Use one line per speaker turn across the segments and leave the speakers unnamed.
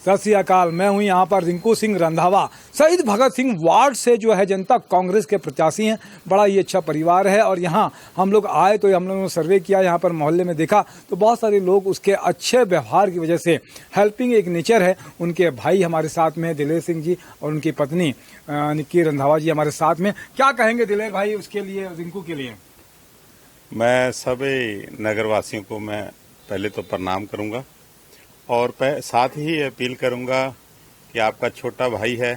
सत श्री अकाल। मैं हूं यहाँ पर रिंकू सिंह रंधावा, शहीद भगत सिंह वार्ड से जो है जनता कांग्रेस के प्रत्याशी हैं। बड़ा ही अच्छा परिवार है और यहाँ हम लोग आए तो हम लोगों ने सर्वे किया, यहाँ पर मोहल्ले में देखा तो बहुत सारे लोग उसके अच्छे व्यवहार की वजह से, हेल्पिंग एक नेचर है। उनके भाई हमारे साथ में दिलेर सिंह जी और उनकी पत्नी निक्की रंधावा जी हमारे साथ में। क्या कहेंगे दिलेर भाई उसके लिए, रिंकू के लिए?
मैं सभी नगरवासियों को मैं पहले तो प्रणाम करूंगा और साथ ही अपील करूंगा कि आपका छोटा भाई है,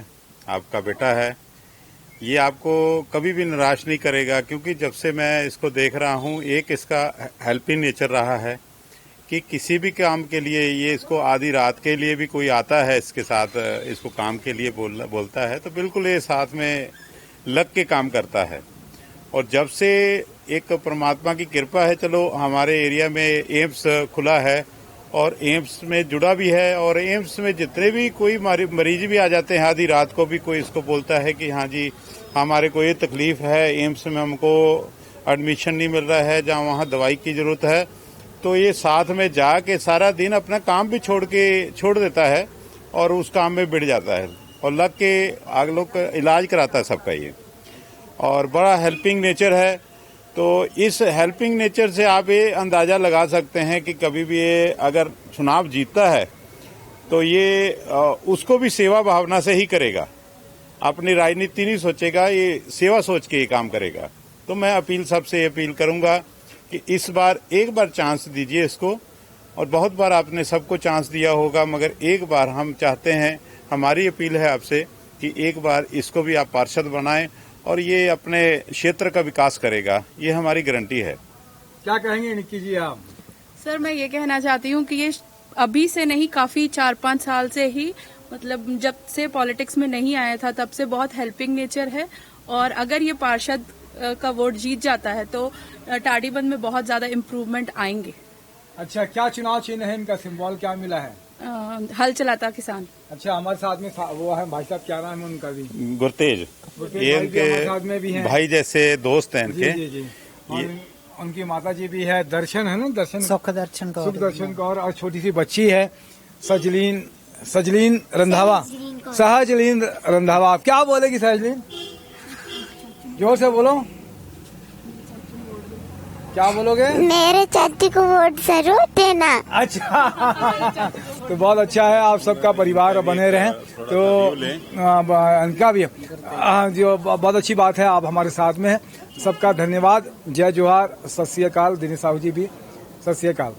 आपका बेटा है, ये आपको कभी भी निराश नहीं करेगा। क्योंकि जब से मैं इसको देख रहा हूं, एक इसका हेल्पिंग नेचर रहा है कि किसी भी काम के लिए ये इसको आधी रात के लिए भी कोई आता है इसके साथ, इसको काम के लिए बोलता है तो बिल्कुल ये साथ में लग के काम करता है। और जब से एक परमात्मा की कृपा है, चलो हमारे एरिया में एम्स खुला है और एम्स में जुड़ा भी है, और एम्स में जितने भी कोई मरीज भी आ जाते हैं आधी रात को भी, कोई इसको बोलता है कि हाँ जी हमारे को ये तकलीफ है, एम्स में हमको एडमिशन नहीं मिल रहा है, जहाँ वहाँ दवाई की जरूरत है, तो ये साथ में जाके सारा दिन अपना काम भी छोड़ देता है और उस काम में बढ़ जाता है और लग के आग लोग इलाज कराता है सबका ये। और बड़ा हेल्पिंग नेचर है। तो इस हेल्पिंग नेचर से आप ये अंदाजा लगा सकते हैं कि कभी भी ये अगर चुनाव जीतता है तो ये उसको भी सेवा भावना से ही करेगा, अपनी राजनीति नहीं सोचेगा, ये सेवा सोच के ये काम करेगा। तो मैं सबसे अपील करूंगा कि इस बार एक बार चांस दीजिए इसको, और बहुत बार आपने सबको चांस दिया होगा, मगर एक बार हम चाहते हैं, हमारी अपील है आपसे कि एक बार इसको भी आप पार्षद बनाएं और ये अपने क्षेत्र का विकास करेगा, ये हमारी गारंटी है।
क्या कहेंगे निक्की जी आप?
सर मैं ये कहना चाहती हूँ कि ये अभी से नहीं, काफी 4-5 साल से ही, मतलब जब से पॉलिटिक्स में नहीं आया था तब से बहुत हेल्पिंग नेचर है। और अगर ये पार्षद का वोट जीत जाता है तो टाडीबंद में बहुत ज्यादा इम्प्रूवमेंट आएंगे। अच्छा, क्या चुनाव चिन्ह है इनका, सिंबल क्या मिला है? हल चलाता किसान। अच्छा, हमारे साथ में वो है भाई साहब, क्या नाम है उनका भी?
गुरतेज। ये इनके भाई जैसे दोस्त हैं इनके।
जी। उनकी माता जी भी है, दर्शन है ना, दर्शन सुख दर्शन कौर, और छोटी सी बच्ची है सजलीन रंधावा, सहजलीन रंधावा। आप क्या बोलेगी सहजलीन? जोर से बोलो, क्या बोलोगे?
मेरे चाची को वोट जरूर देना।
अच्छा तो बहुत अच्छा है, आप सबका परिवार बने रहें। तो इनका भी जो बहुत अच्छी बात है, आप हमारे साथ में हैं। सबका धन्यवाद। जय जोहार, सत श्री अकाल। दिनेश साहू जी भी सत श्री अकाल।